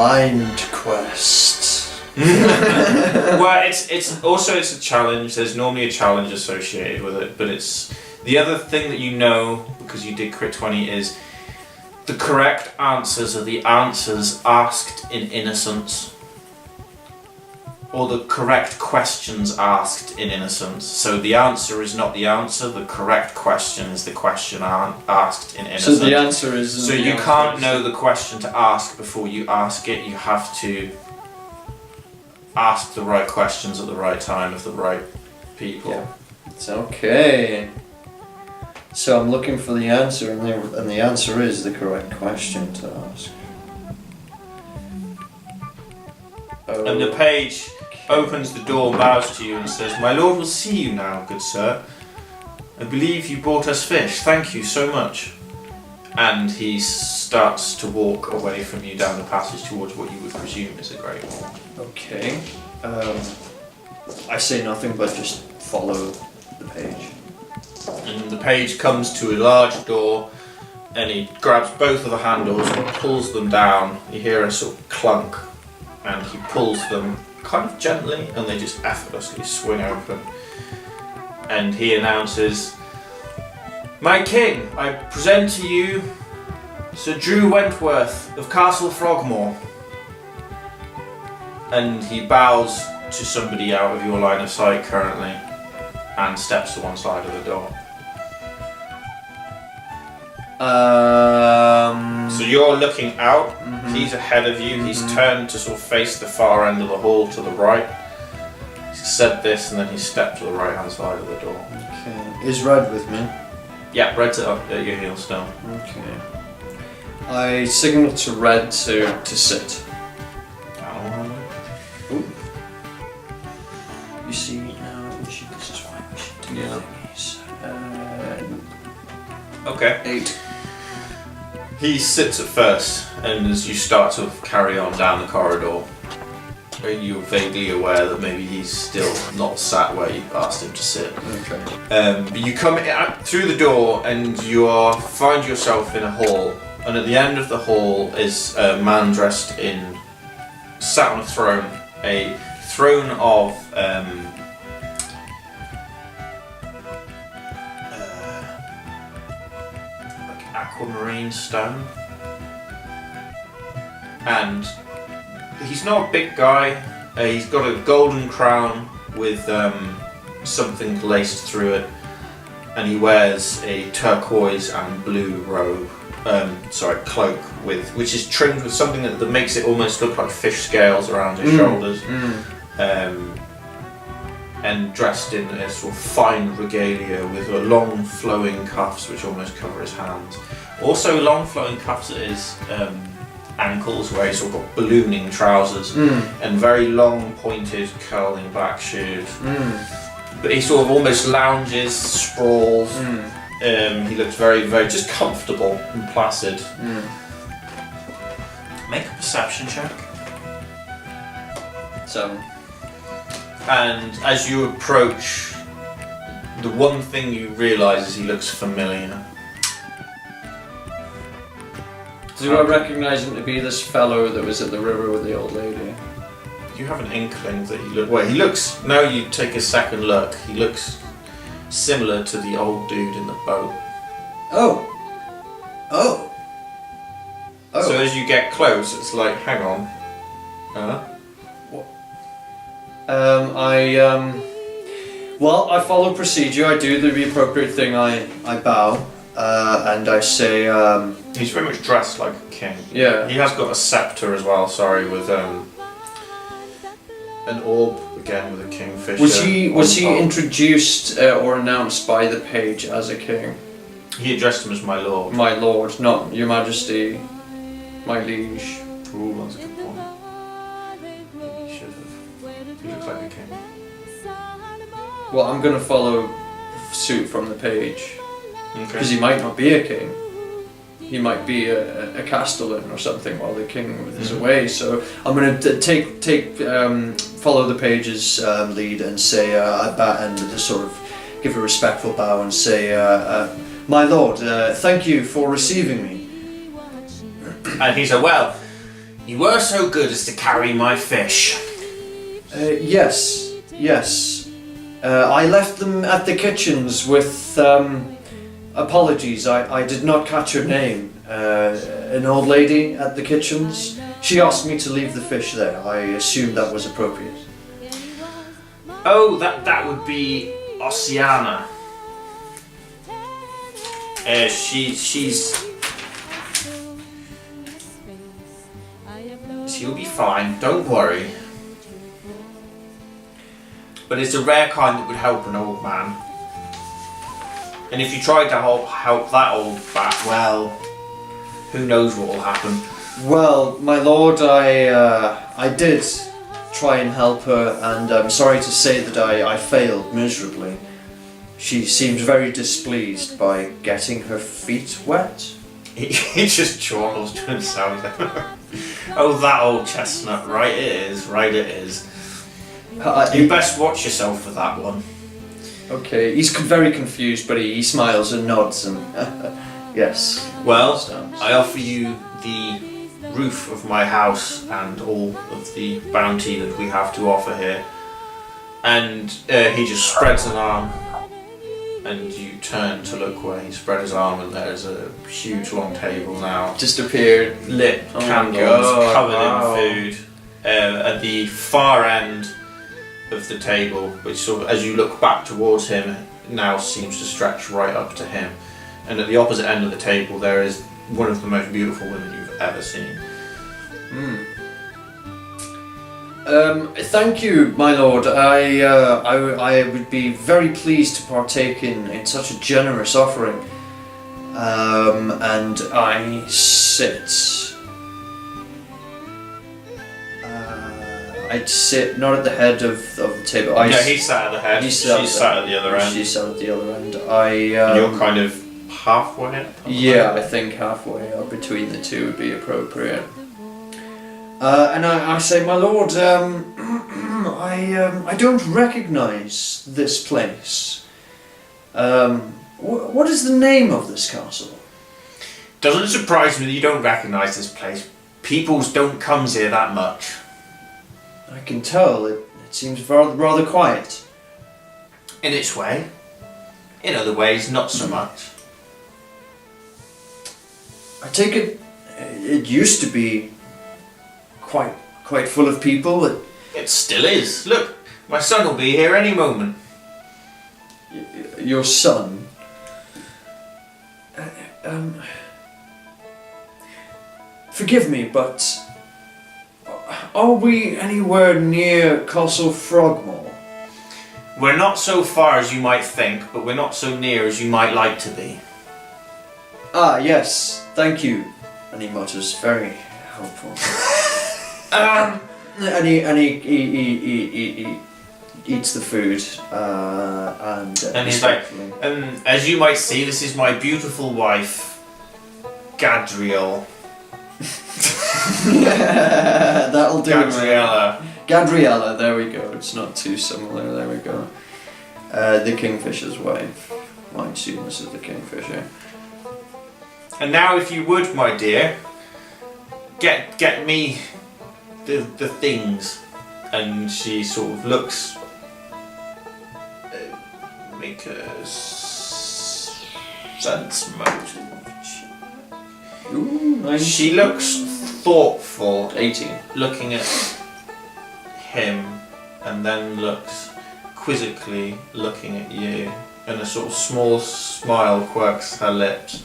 mind quest. Well, it's a challenge. There's normally a challenge associated with it, but it's the other thing that you know, because you did crit 20, is the correct answers are the answers asked in innocence, or the correct questions asked in innocence. So the answer is not the answer, the correct question is the question asked in innocence. So the answer is... So you can't know the question to ask before you ask it. You have to ask the right questions at the right time of the right people. Yeah. It's okay. So I'm looking for the answer, and the answer is the correct question to ask. And the page opens the door, bows to you and says, "My lord will see you now, good sir. I believe you brought us fish. Thank you so much." And he starts to walk away from you down the passage towards what you would presume is a great hall. Okay. I say nothing but just follow the page. And the page comes to a large door and he grabs both of the handles and pulls them down. You hear a sort of clunk and he pulls them kind of gently and they just effortlessly swing open. And he announces, "My king, I present to you Sir Drew Wentworth of Castle Frogmore." And he bows to somebody out of your line of sight currently and steps to one side of the door. So you're looking out, he's ahead of you, he's turned to sort of face the far end of the hall to the right. He's said this and then he stepped to the right hand side of the door. Okay. Is Red with me? Yeah, Red's up at your heel still. Okay. I signal to Red to sit. Ooh. You see, this is why we should do thingies. Okay. 8. He sits at first, and as you start to carry on down the corridor, you're vaguely aware that maybe he's still not sat where you asked him to sit. Okay. But you come through the door, and you find yourself in a hall. And at the end of the hall is a man dressed in, sat on a throne of aquamarine stone, and he's not a big guy. He's got a golden crown with something laced through it, and he wears a turquoise and blue robe, cloak which is trimmed with something that makes it almost look like fish scales around his shoulders, and dressed in a sort of fine regalia with long flowing cuffs which almost cover his hands. Also long flowing cuffs at his ankles where he's sort of got ballooning trousers and very long pointed curling back shoes. But he sort of almost lounges, sprawls. He looks very, very just comfortable and placid. Make a perception check. 7. And as you approach, the one thing you realise is he looks familiar. Do I recognise him to be this fellow that was at the river with the old lady? You have an inkling that he looks, now you take a second look, he looks similar to the old dude in the boat. Oh! So as you get close, it's like, hang on. Well, I follow procedure. I do the appropriate thing. I bow, and I say, He's very much dressed like a king. Yeah. He has got a scepter as well, with an orb, again with a kingfisher. Was he introduced or announced by the page as a king? He addressed him as my lord. My lord, not your majesty, my liege. Ooh, that's a good point. He should have. He looks like a king. Well, I'm going to follow suit from the page. Because he might not be a king. He might be a castellan or something while the king is away. So I'm going to follow the page's lead and say, and just sort of give a respectful bow and say, "My lord, thank you for receiving me." And he said, "Well, You were so good as to carry my fish. Yes. I left them at the kitchens with apologies. I did not catch her name. An old lady at the kitchens. She asked me to leave the fish there. I assumed that was appropriate. Oh, that would be Oceana. She'll be fine, don't worry. But it's a rare kind that would help an old man. And if you tried to help that old bat, well, who knows what will happen. Well, my lord, I did try and help her, and I'm sorry to say that I failed miserably. She seems very displeased by getting her feet wet. He just chortles to himself. Oh, that old chestnut, right it is. You best watch yourself for that one. Okay, he's very confused, but he smiles and nods and yes. Well, I offer you the roof of my house and all of the bounty that we have to offer here. And he just spreads an arm, and you turn to look where he spread his arm, and there's a huge long table now. Just appeared. Lit candles, covered in food. At the far end of the table, which sort of, as you look back towards him, now seems to stretch right up to him. And at the opposite end of the table there is one of the most beautiful women you've ever seen. Thank you, my lord. I would be very pleased to partake in such a generous offering. And I sit. I'd sit not at the head of the table. He sat at the head. She sat at the other end. She sat at the other end. You're kind of halfway. Yeah, I think halfway or between the two would be appropriate. And I say, my lord, I don't recognise this place. What is the name of this castle? Doesn't surprise me that you don't recognise this place. Peoples don't come here that much. I can tell. It seems rather quiet. In its way. In other ways, not so much. I take it used to be quite full of people. It still is. Look, my son will be here any moment. Your son? Forgive me, but are we anywhere near Castle Frogmore? We're not so far as you might think, but we're not so near as you might like to be. Ah, yes, thank you. And he mutters, very helpful. And he eats the food, and he's like, as you might see, this is my beautiful wife, Gadriel. That'll do. Gadriella, there we go. It's not too similar, there we go. The Kingfisher's wife. My assume this is the Kingfisher. And now, if you would, my dear, get me the things. And she sort of looks. Make a sense motive. Ooh, nice. She looks thoughtful. 18. Looking at him, and then looks quizzically looking at you, and a sort of small smile quirks her lips.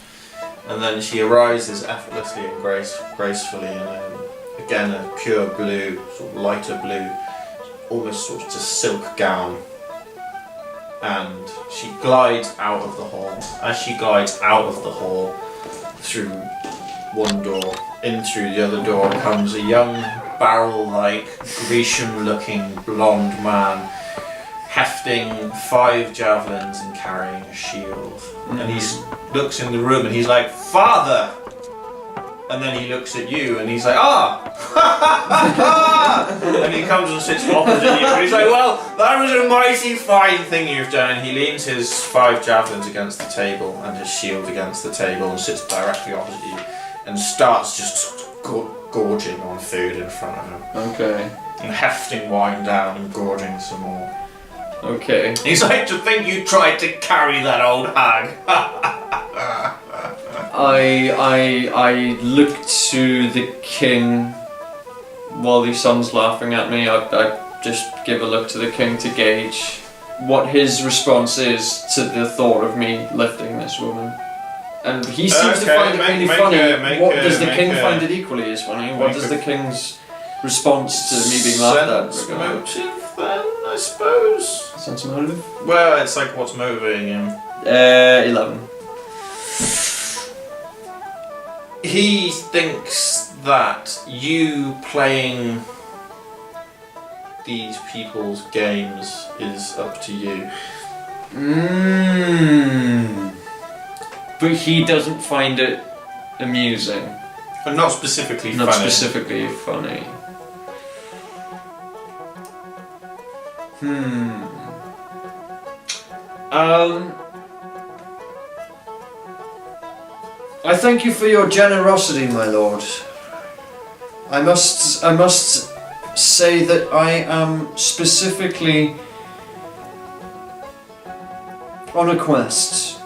And then she arises effortlessly and gracefully in again a pure blue, sort of lighter blue, almost sort of just silk gown. And she glides out of the hall. As she glides out of the hall, through one door, in through the other door comes a young, barrel-like, Grecian-looking blonde man, hefting 5 javelins and carrying a shield. And he looks in the room and he's like, "Father!" And then he looks at you and he's like, "Ah!" And he comes and sits opposite you and he's like, "Well, that was a mighty fine thing you've done." And he leans his 5 javelins against the table and his shield against the table and sits directly opposite you and starts just gorging on food in front of him. Okay. And hefting wine down and gorging some more. Okay. He's like, to think you tried to carry that old hag. I look to the king while the son's laughing at me. I just give a look to the king to gauge what his response is to the thought of me lifting this woman. And he seems to find it really funny. Does the king find it equally as funny? What does the king's response to me being laughed at? Sense motive then, I suppose. Sense motive? Well, it's like what's motivating him. 11. He thinks that you playing these people's games is up to you. But he doesn't find it amusing. But not specifically funny. Not specifically funny. I thank you for your generosity, my lord. I must say that I am specifically on a quest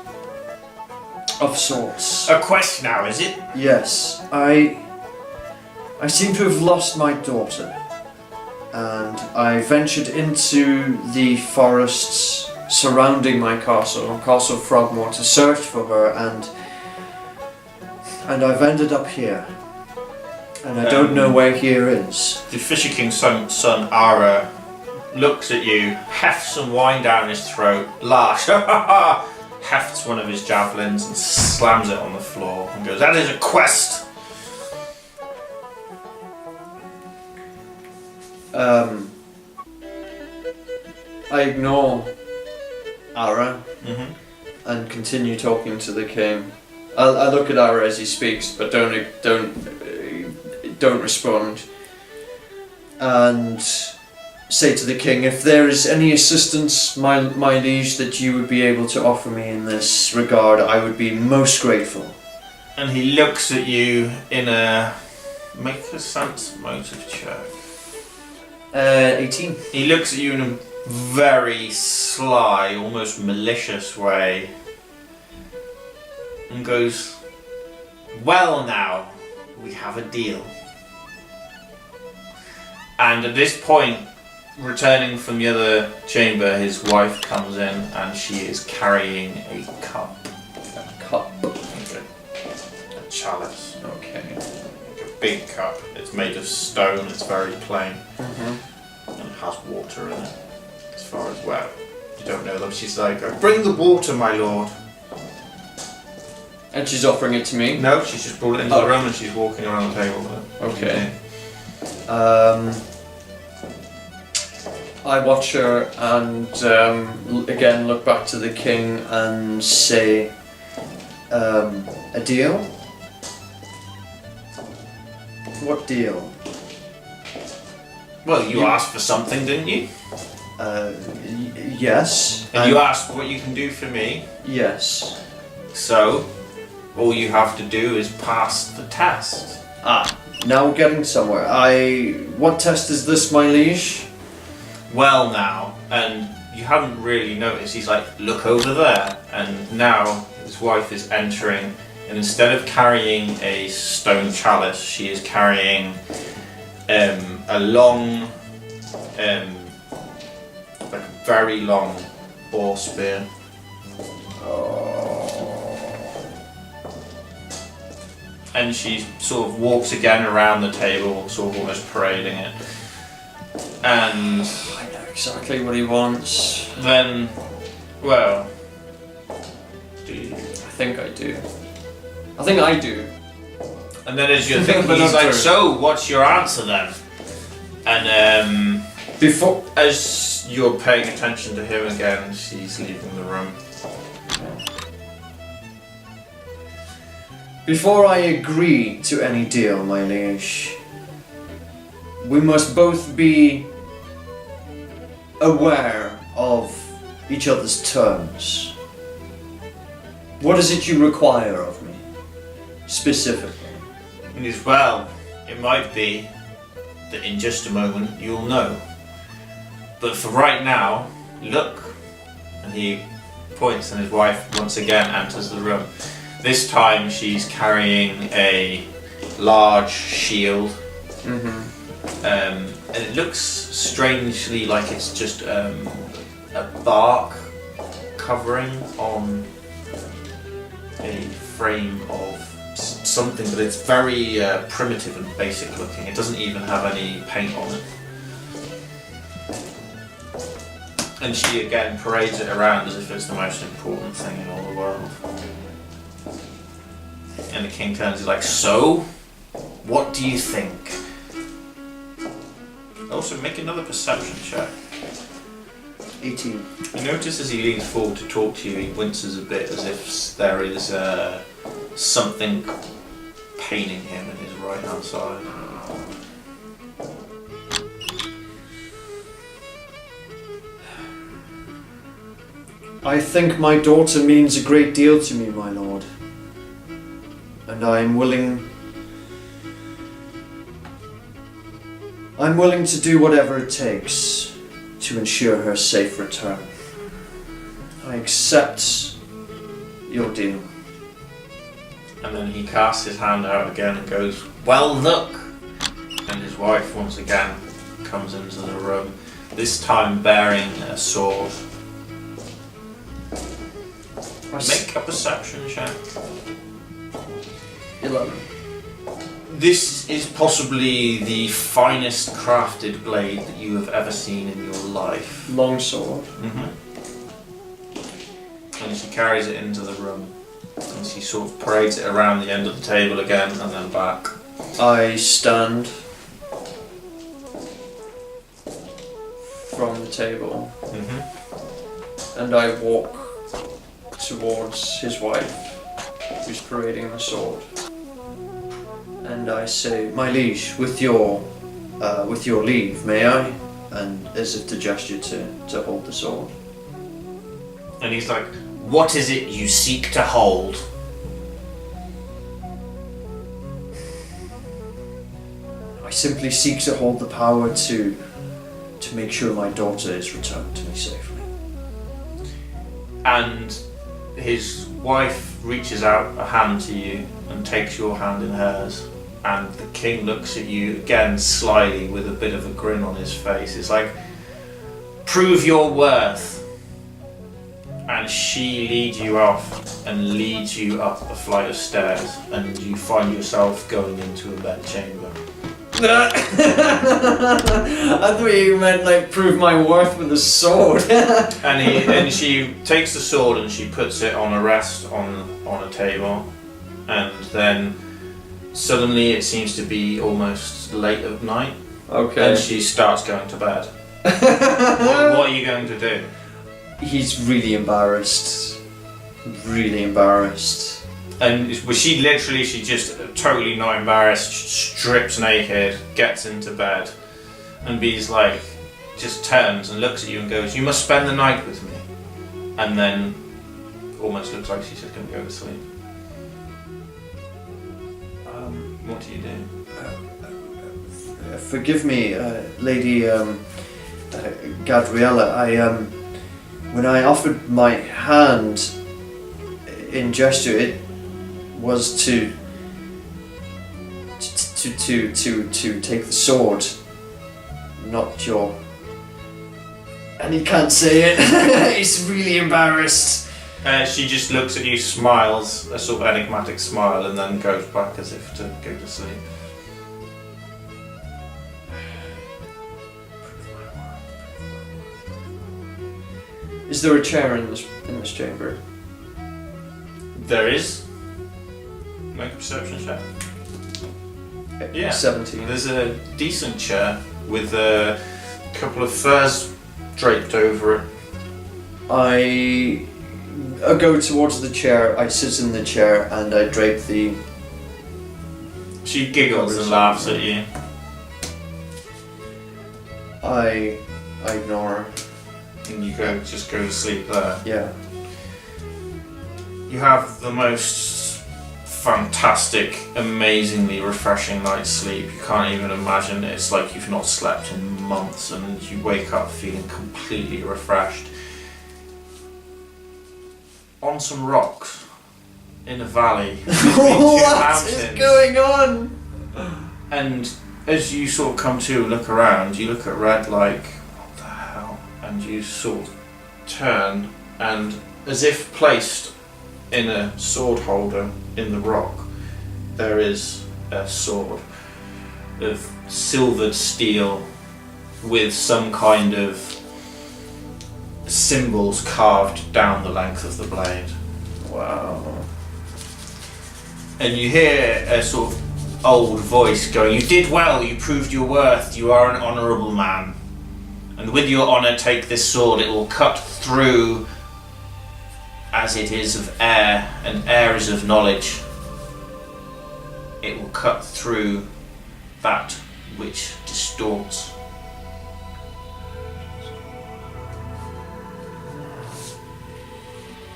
of sorts. A quest now, is it? Yes, I seem to have lost my daughter, and I ventured into the forests surrounding my castle, Castle Frogmore, to search for her, and I've ended up here, and I don't know where here is. The Fisher King's son Ara looks at you, hefts some wine down his throat, laughs, hefts one of his javelins and slams it on the floor and goes, "That is a quest!" I ignore Ara and continue talking to the king. I look at Ara as he speaks, but don't respond. And say to the king, if there is any assistance, my liege, that you would be able to offer me in this regard, I would be most grateful. And he looks a make a sense motive check. 18. He looks at you in a very sly, almost malicious way and goes, "Well now, we have a deal." And at this point, returning from the other chamber, his wife comes in and she is carrying a cup. A cup? Okay. A chalice. Okay. Like a big cup. It's made of stone, it's very plain. And it has water in it. As far as, well, you don't know them. She's like, "Bring the water, my lord." And she's offering it to me? No, she's just brought it into the room and she's walking around the table with it. Okay. I watch her and again look back to the king and say, a deal? What deal? Well, you asked for something, didn't you? Yes. And you asked what you can do for me. Yes. So, all you have to do is pass the test. Now we're getting somewhere. What test is this, my liege? Well now, and you haven't really noticed, he's like, "Look over there." And now his wife is entering, and instead of carrying a stone chalice, she is carrying a long, like a very long boar spear. And she sort of walks again around the table, sort of almost parading it. And I know exactly what he wants. then, well, do you? I think I do. I think I do. And then as you're thinking, But he's not like, true. "So, what's your answer then?" And Before as you're paying attention to him again, she's leaving the room. Before I agree to any deal, my liege, we must both be aware of each other's terms. What is it you require of me, specifically? And he's, "Well, It might be that in just a moment you'll know. But for right now, look. And he points, and his wife once again enters the room. This time she's carrying a large shield. And it looks strangely like it's just a bark covering on a frame of something, but it's very primitive and basic looking. It doesn't even have any paint on it. And she again parades it around as if it's the most important thing in all the world. And the king turns and is like, so, what do you think? Also, make another perception check. 18. You notice as he leans forward to talk to you, he winces a bit as if there is something paining him in his right hand side. I think my daughter means a great deal to me, my lord. And I'm willing to do whatever it takes to ensure her safe return. I accept your deal. And then he casts his hand out again and goes, well, look! And his wife once again comes into the room, this time bearing a sword. Make a perception check. 11. This is possibly the finest crafted blade that you have ever seen in your life. Long sword. And she carries it into the room. And she sort of parades it around the end of the table again and then back. I stand from the table and I walk towards his wife, who's parading the sword, and I say, "My liege, with your leave, may I?" And as if to gesture to hold the sword. And he's like, "What is it you seek to hold?" I simply seek to hold the power to make sure my daughter is returned to me safely. And his wife reaches out a hand to you and takes your hand in hers, and the king looks at you again slyly with a bit of a grin on his face. It's like, prove your worth. And she leads you off and leads you up a flight of stairs, and you find yourself going into a bedchamber. I thought you meant like prove my worth with a sword. and she takes the sword and she puts it on a rest on a table, and then suddenly it seems to be almost late at night. Okay. And she starts going to bed. What are you going to do? He's really embarrassed. Really embarrassed. And was she just totally not embarrassed, strips naked, gets into bed, and Bee's like, just turns and looks at you and goes, "You must spend the night with me." And then almost looks like she's just going to go to sleep. What do you do? Forgive me, Lady Gabriella. When I offered my hand in gesture, it was to take the sword, not your. And he can't say it. He's really embarrassed. She just looks at you, smiles, a sort of enigmatic smile, and then goes back as if to go to sleep. Is there a chair in this chamber? There is. Make a perception check. Yeah. 17. There's a decent chair with a couple of furs draped over it. I go towards the chair, I sit in the chair, and I drape the... She giggles and laughs at you. I ignore her. And you just go to sleep there. Yeah. You have the most fantastic, amazingly refreshing night's sleep. You can't even imagine it. It's like you've not slept in months, and you wake up feeling completely refreshed. On some rocks, in a valley, between two What is mountains. going on? And as you sort of come to and look around, you look at Red like, what the hell? And you sort of turn, and as if placed in a sword holder in the rock, there is a sword of silvered steel with some kind of symbols carved down the length of the blade. Wow. And you hear a sort of old voice going, "You did well, you proved your worth, you are an honourable man. And with your honour take this sword, it will cut through, as it is of air, and air is of knowledge. It will cut through that which distorts.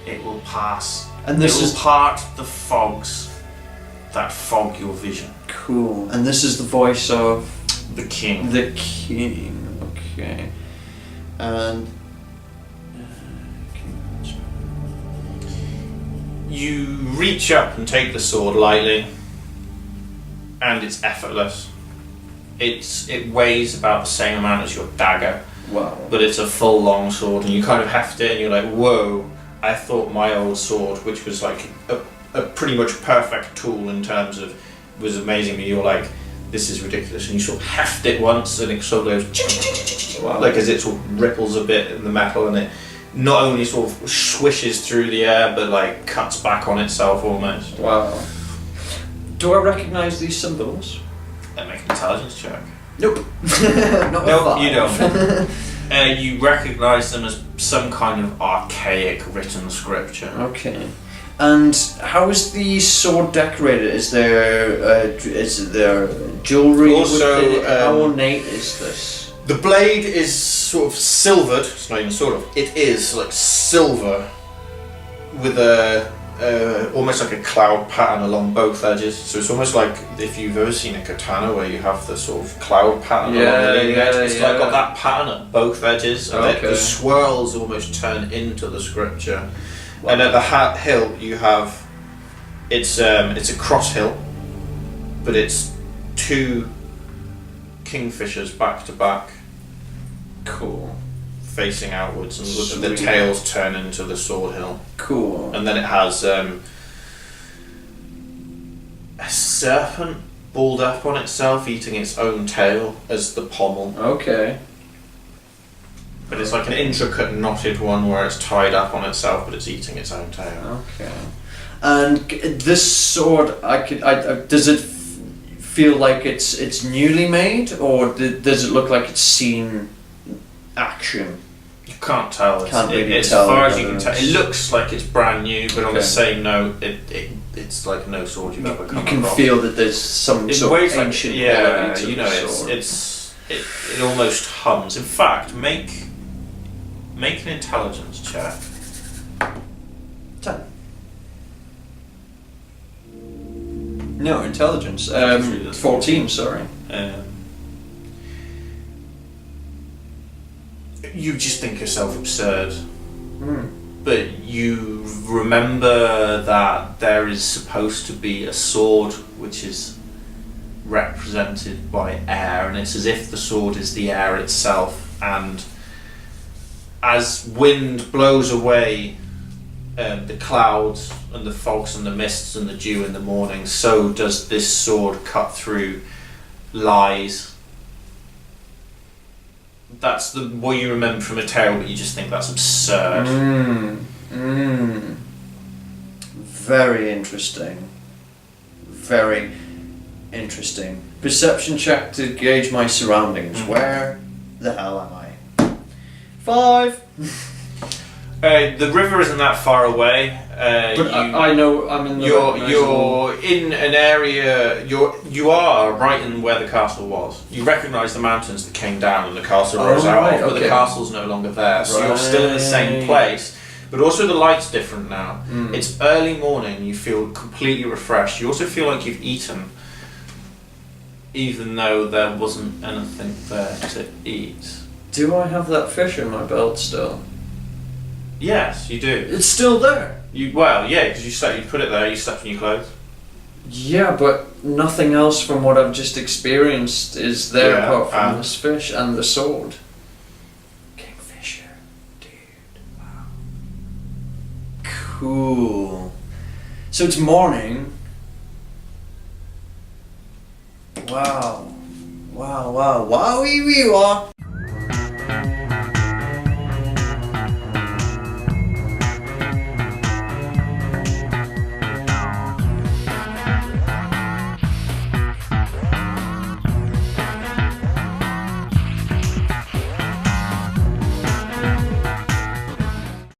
It will pass, And this it is will part the fogs that fog your vision." cool. And this is the voice of The king. the king. Okay. And You reach up and take the sword lightly, and it's effortless. It weighs about the same amount as your dagger, wow. but it's a full long sword, and you kind of heft it, and you're like, whoa! I thought my old sword, which was like a pretty much perfect tool in terms of, was amazing, but you're like, this is ridiculous, and you sort of heft it once, and it sort of goes, Wow. like as it sort of ripples a bit in the metal, and it not only sort of swishes through the air, but like cuts back on itself almost. Wow. Do I recognise these symbols? Make an intelligence check. Nope. Not No, you don't. You recognise them as some kind of archaic written scripture. Okay. And how is the sword decorated? Is there jewellery? Also, with it? How ornate is this? The blade is sort of silvered. It's not even sort of. It is like silver, with a almost like a cloud pattern along both edges. So it's almost like if you've ever seen a katana where you have the sort of cloud pattern along the leading edge. It's like got that pattern at both edges, and the swirls almost turn into the scripture. Wow. And at the hilt you have, it's a cross hilt, but it's two kingfishers back to back. Cool. Facing outwards, and the tails turn into the sword hilt. Cool. And then it has a serpent balled up on itself, eating its own tail as the pommel. Okay. But it's like an intricate knotted one where it's tied up on itself, but it's eating its own tail. Okay. And this sword, does it feel like it's newly made, or does it look like it's seen action? You can't tell. Can't really as tell. far as you can tell, it looks like it's brand new, but on the Okay. same note, it's like no sword you've ever come You can across. feel that there's some It sort weighs of like, ancient yeah, quality to you know, the sword. it almost hums. In fact, make an intelligence check. 10. No, intelligence. 14, sorry. You just think yourself absurd, Mm. but you remember that there is supposed to be a sword which is represented by air, and it's as if the sword is the air itself, and as wind blows away the clouds and the fogs and the mists and the dew in the morning, so does this sword cut through lies. That's what you remember from a tale, but you just think that's absurd. Very interesting. Very interesting. Perception check to gauge my surroundings. Where the hell am I? 5. The river isn't that far away. But I know I'm in the. You're in an area. You are right in where the castle was. You recognise the mountains that came down and the castle rose out, but the castle's no longer there. So you're still in the same place, But also the light's different now. Mm. It's early morning, you feel completely refreshed. You also feel like you've eaten, even though there wasn't anything there to eat. Do I have that fish in my belt still? Yes, you do. It's still there. Because you put it there, you slept in your clothes. Yeah, but nothing else from what I've just experienced is there apart from this fish and the sword. Kingfisher, dude. Wow. Cool. So it's morning. Wow. Wow, wow, wowie wee wah.